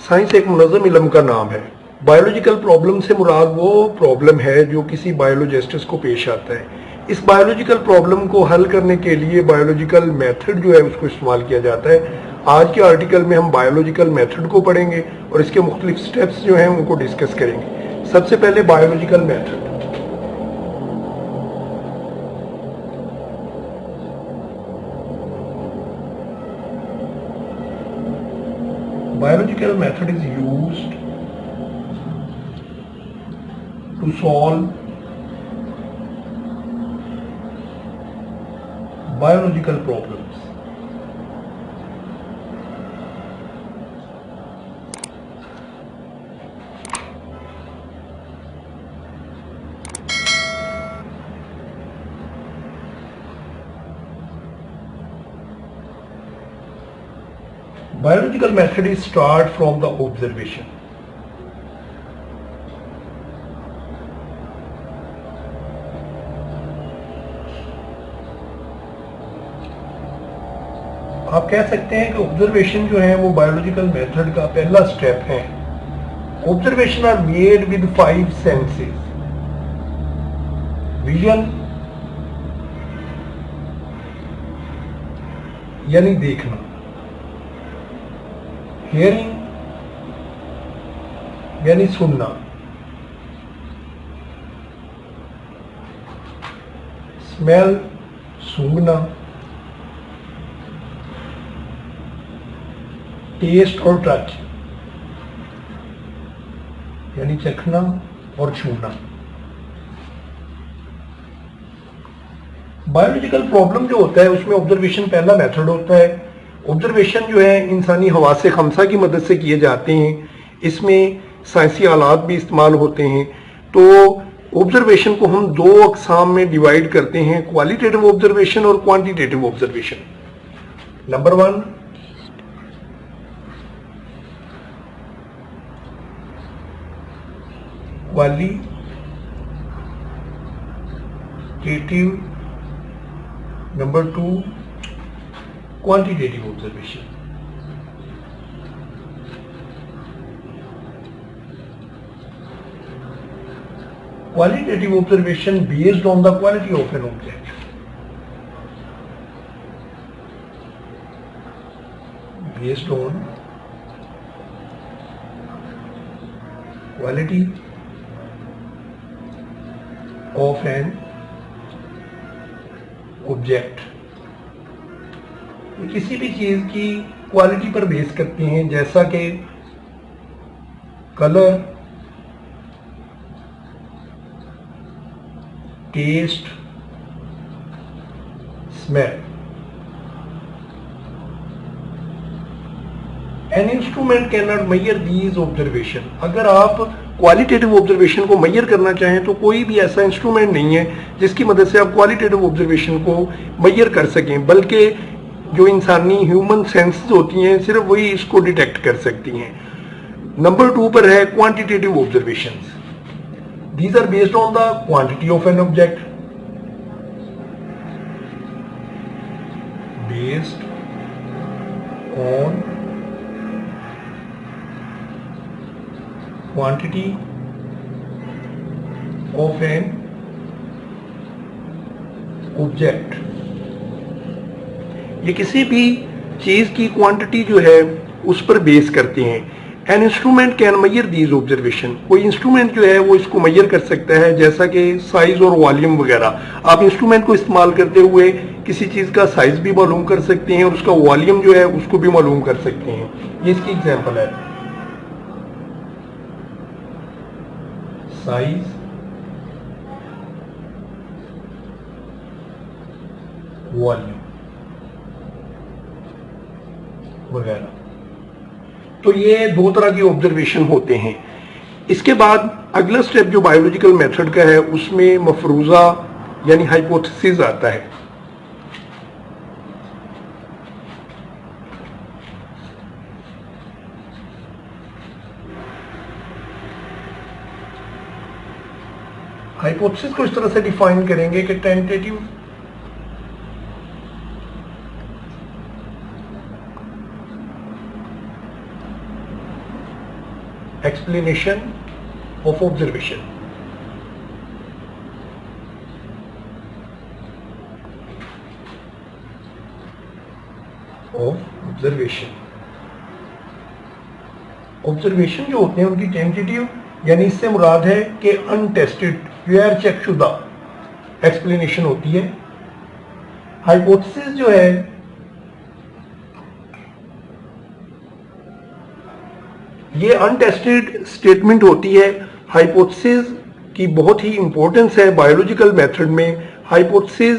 Science एक मुनज़्ज़म इल्म का नाम है। बायोलॉजिकल प्रॉब्लम से मुराद वो प्रॉब्लम है जो किसी बायोलॉजिस्ट को पेश आता है। इस बायोलॉजिकल प्रॉब्लम को हल करने के लिए बायोलॉजिकल मेथड जो है उसको इस्तेमाल किया जाता है। आज के आर्टिकल में हम बायोलॉजिकल मेथड को पढ़ेंगे और इसके मुख्तलिफ स्टेप्स जो हैं उनको डिस्कस करेंगे। सबसे पहले biological method. Biological method is used to solve biological problems. Biological method is start from the observation. आप कह सकते हैं कि ऑब्जर्वेशन जो है वो बायोलॉजिकल मेथड का पहला स्टेप है। Observation are made with 5 senses: vision यानी देखना, हियरिंग यानी सुनना, स्मेल सूंघना, टेस्ट और टच यानी चखना और छूना। बायोलॉजिकल प्रॉब्लम जो होता है उसमें ऑब्जर्वेशन पहला मेथड होता है। ऑब्जर्वेशन जो है इंसानी हवासे खमसा की मदद से किए जाते हैं। इसमें साइंसी आलात भी इस्तेमाल होते हैं। तो ऑब्जर्वेशन को हम 2 अकसाम में डिवाइड करते हैं: क्वालिटेटिव ऑब्जर्वेशन और quantitative observation. Number 1, qualitative, number 2 quantitative observation. Qualitative observation based on the quality of an object. Based on quality of an object. किसी भी चीज की क्वालिटी पर बेस करते हैं, जैसा कि colour, taste, smell. An instrument can not measure these observation. अगर आप क्वालिटेटिव ऑब्जर्वेशन को मेजर करना चाहें तो कोई भी ऐसा इंस्ट्रूमेंट नहीं है जिसकी मदद से आप क्वालिटेटिव ऑब्जर्वेशन को मेजर कर सकें, बल्कि जो इंसानी ह्यूमन सेंसेस होती हैं सिर्फ वही इसको डिटेक्ट कर सकती हैं। नंबर 2 पर है quantitative observations. These are based on the quantity of an object. Based on quantity of an object. ये किसी भी चीज की क्वांटिटी जो है उस पर बेस करते हैं। N instrument can measure these observation. कोई इंस्ट्रूमेंट जो है वो इसको मेजर कर सकता है, जैसा कि साइज और वॉल्यूम वगैरह। आप इंस्ट्रूमेंट को इस्तेमाल करते हुए किसी चीज का साइज भी मालूम कर सकते हैं और उसका वॉल्यूम जो है उसको भी मालूम कर सकते हैं। ये इसकी एग्जांपल है। साइज, वॉल्यूम वगैरह। तो ये 2 तरह के ऑब्जर्वेशन होते हैं। इसके बाद अगला स्टेप जो बायोलॉजिकल मेथड का है उसमें मफरूजा यानी हाइपोथेसिस आता है। हाइपोथेसिस को इस तरह से डिफाइन करेंगे कि tentative explanation of observation. Observation जो होते हैं उनकी टेंटेटिव यानी इससे मुराद है कि अनटेस्टेड गैर चेक शुदा एक्सप्लेनेशन होती है। हाइपोथेसिस जो है ये अनटेस्टेड स्टेटमेंट होती है। हाइपोथेसिस की बहुत ही इंपॉर्टेंस है बायोलॉजिकल मेथड में। हाइपोथेसिस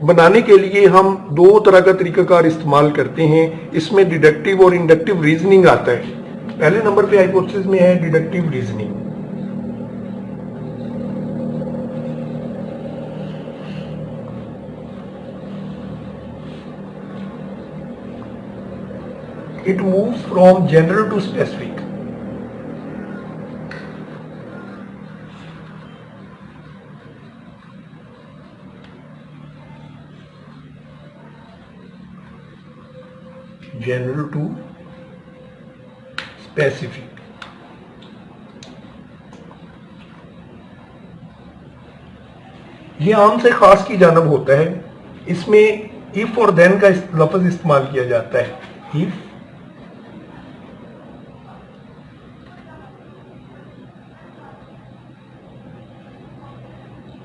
बनाने के लिए हम दो तरह का तरीकाकार इस्तेमाल करते हैं, इसमें डिडक्टिव और इंडक्टिव रीजनिंग आता है। पहले नंबर पे हाइपोथेसिस में है deductive reasoning. It moves from general to specific. General to specific. ये आम से खास की जानब होता है। इसमें इफ और देन का लफ्ज इस्तेमाल किया जाता है। इफ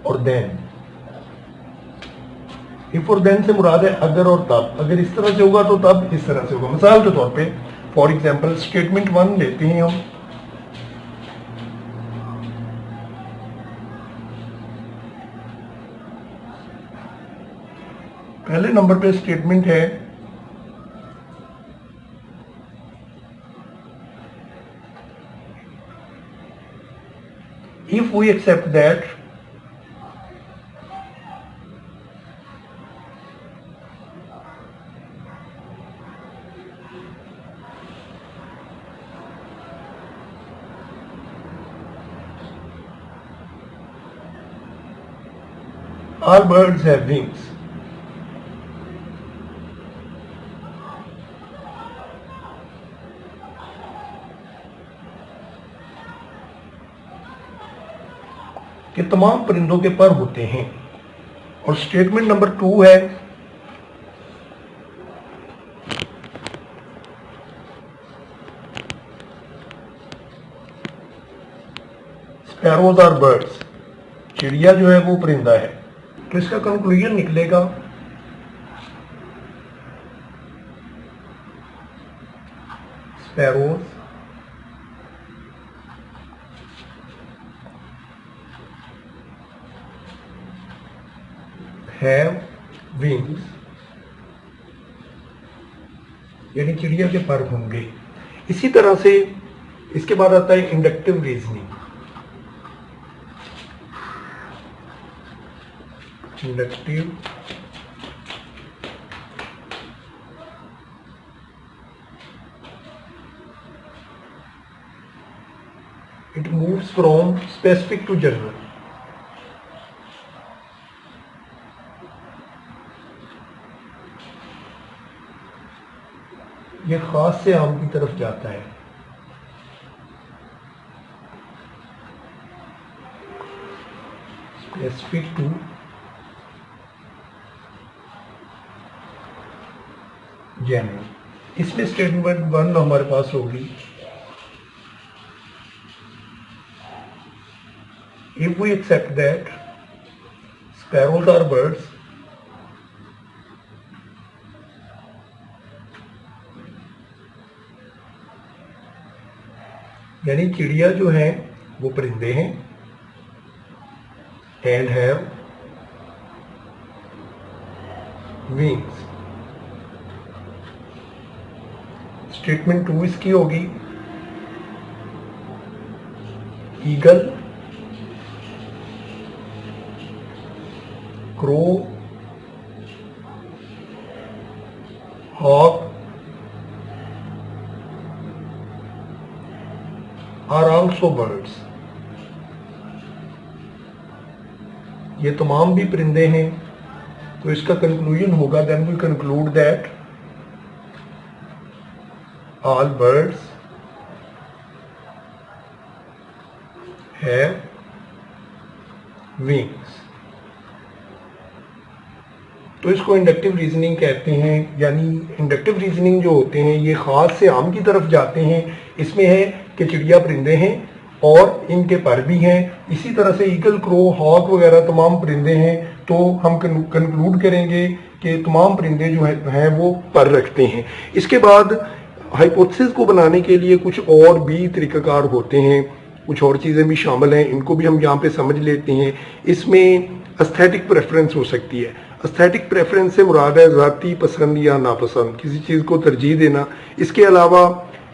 और देन। इफ और देन से मुराद है अगर और तब। अगर इस तरह से होगा तो तब इस तरह से होगा। मिसाल के तौर पे फॉर एग्जांपल स्टेटमेंट 1 लेते हैं हम। पहले नंबर पे स्टेटमेंट है if we accept that all birds have wings. कि तमाम परिंदों के पर होते हैं। और स्टेटमेंट नंबर 2 है स्पैरोज आर बर्ड्स। चिड़िया जो है वो परिंदा है। तो इसका कंक्लूजन निकलेगा स्पैरोज हैव विंग्स, यानी चिड़िया के पर होंगे। इसी तरह से इसके बाद आता है inductive reasoning. Inductive it moves from specific to general. ये खास से आम की तरफ जाता है। Specific to general. इसमें स्टेटमेंट 1 हमारे पास होगी if we accept that sparrows are birds यानी चिड़िया जो है वो परिंदे हैं। And have wings. स्टेटमेंट 2 इसकी होगी eagle, crow, hawk are also birds. ये तमाम भी परिंदे हैं। तो इसका कंक्लूजन होगा then we conclude that all birds have wings. तो इसको इंडक्टिव रीजनिंग कहते हैं। यानी इंडक्टिव रीजनिंग जो होते हैं ये खास से आम की तरफ जाते हैं। इसमें है कि चिड़िया परिंदे हैं और इनके पर भी हैं। इसी तरह से ईगल, क्रो, हॉक वगैरह तमाम परिंदे हैं। तो हम कंक्लूड करेंगे कि तमाम परिंदे जो हैं वो पर रखते हैं। इसके बाद हाइपोथेसिस को बनाने के लिए कुछ और भी तरीकाकार होते हैं, कुछ और चीज़ें भी शामिल हैं, इनको भी हम यहाँ पे समझ लेते हैं। इसमें एस्थेटिक प्रेफरेंस हो सकती है। एस्थेटिक प्रेफरेंस से मुराद है ज़ाती पसंद या नापसंद, किसी चीज़ को तरजीह देना। इसके अलावा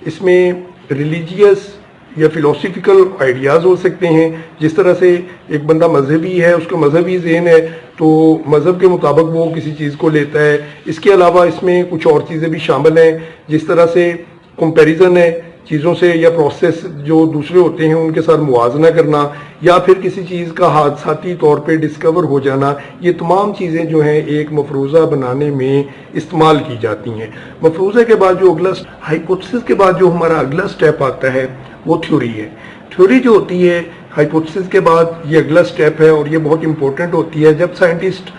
इसमें रिलीजियस या फिलोसफिकल आइडियाज़ हो सकते हैं। जिस तरह से एक बंदा मजहबी है, उसका मजहबी ज़हन है, तो मज़हब के मुताबिक वो किसी चीज़ को लेता है। इसके अलावा इसमें कुछ और चीज़ें भी शामिल हैं, जिस तरह से कंपैरिजन है चीज़ों से, या प्रोसेस जो दूसरे होते हैं उनके साथ मुवाजना करना, या फिर किसी चीज़ का हादसाती तौर पे डिस्कवर हो जाना। ये तमाम चीज़ें जो हैं एक मफरूज़ा बनाने में इस्तेमाल की जाती हैं। मफरूज़े के बाद जो अगला हाइपोथेसिस के बाद जो हमारा अगला स्टेप आता है वो थ्योरी है। थ्योरी जो होती है हाइपोथेसिस के बाद, ये अगला स्टेप है और ये बहुत इंपॉर्टेंट होती है। जब साइंटिस्ट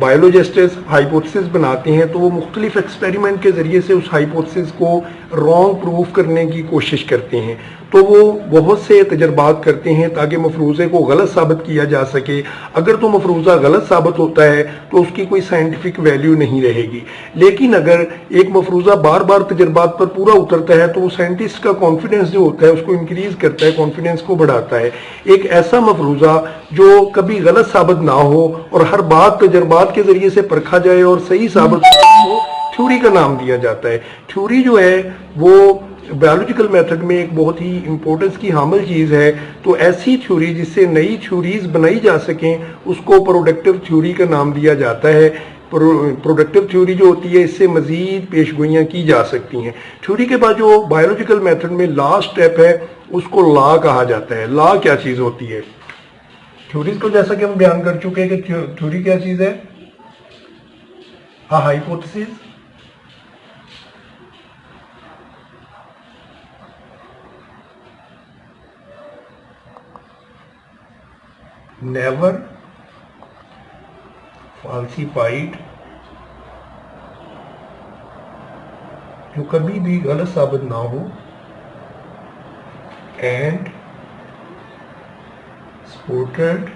बायोलॉजिस्ट्स हाइपोथेसिस बनाते हैं तो वो मुख्तलिफ एक्सपेरिमेंट के ज़रिए से उस हाइपोथेसिस को रॉन्ग प्रूफ करने की कोशिश करते हैं। तो वो बहुत से तजर्बात करते हैं ताकि मफरूज़े को गलत साबित किया जा सके। अगर तो मफरूज़ा गलत साबित होता है तो उसकी कोई साइंटिफिक वैल्यू नहीं रहेगी। लेकिन अगर एक मफरूज़ा बार बार तजर्बात पर पूरा उतरता है तो वो साइंटिस्ट का कॉन्फिडेंस जो होता है उसको इंक्रीज करता है, कॉन्फिडेंस को बढ़ाता है। एक ऐसा मफरूज़ा जो कभी गलत साबित ना हो और हर बात तजर्बात के ज़रिए से परखा जाए और सही साबित हो, थ्योरी का नाम दिया जाता है। थ्योरी जो है वो बायोलॉजिकल मेथड में एक बहुत ही इंपॉर्टेंस की हामिल चीज़ है। तो ऐसी थ्योरी जिससे नई थ्योरीज बनाई जा सकें उसको प्रोडक्टिव थ्योरी का नाम दिया जाता है। प्रोडक्टिव थ्योरी जो होती है इससे मजीद पेशगोइयाँ की जा सकती हैं। थ्योरी के बाद जो बायोलॉजिकल मेथड में लास्ट स्टेप है उसको लॉ कहा जाता है। लॉ क्या चीज़ होती है? थ्योरीज को जैसा कि हम बयान कर चुके हैं कि थ्योरी क्या चीज़ है? हाइपोथेसिस never falsified, जो कभी भी गलत साबित ना हो, and supported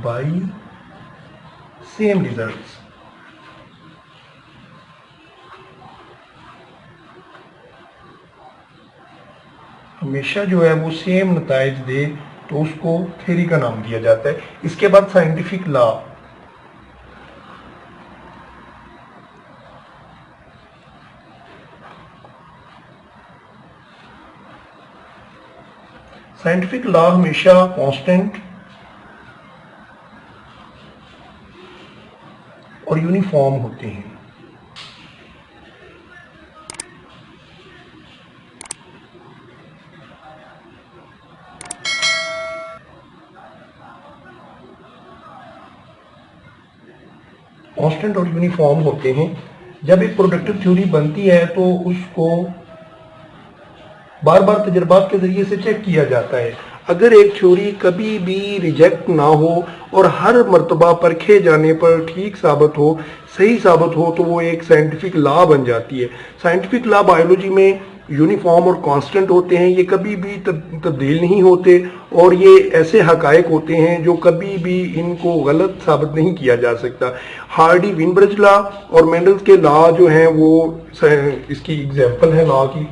by same results। हमेशा जो है वो सेम नताइज दे तो उसको थ्योरी का नाम दिया जाता है। इसके बाद साइंटिफिक लॉ। साइंटिफिक लॉ हमेशा कांस्टेंट और यूनिफॉर्म होते हैं। कांस्टेंट और यूनिफॉर्म होते हैं। जब एक प्रोडक्टिव थ्योरी बनती है तो उसको बार बार तजर्बात के जरिए से चेक किया जाता है। अगर एक थ्योरी कभी भी रिजेक्ट ना हो और हर मर्तबा परखे जाने पर ठीक साबित हो, सही साबित हो, तो वो एक साइंटिफिक लॉ बन जाती है। साइंटिफिक लॉ बायोलॉजी में यूनिफॉर्म और कांस्टेंट होते हैं। ये कभी भी तब्दील नहीं होते और ये ऐसे हकायक होते हैं जो कभी भी इनको गलत साबित नहीं किया जा सकता। हार्डी विनब्रिज लॉ और मेंडल्स के लॉ जो हैं वो इसकी एग्जाम्पल है लॉ की।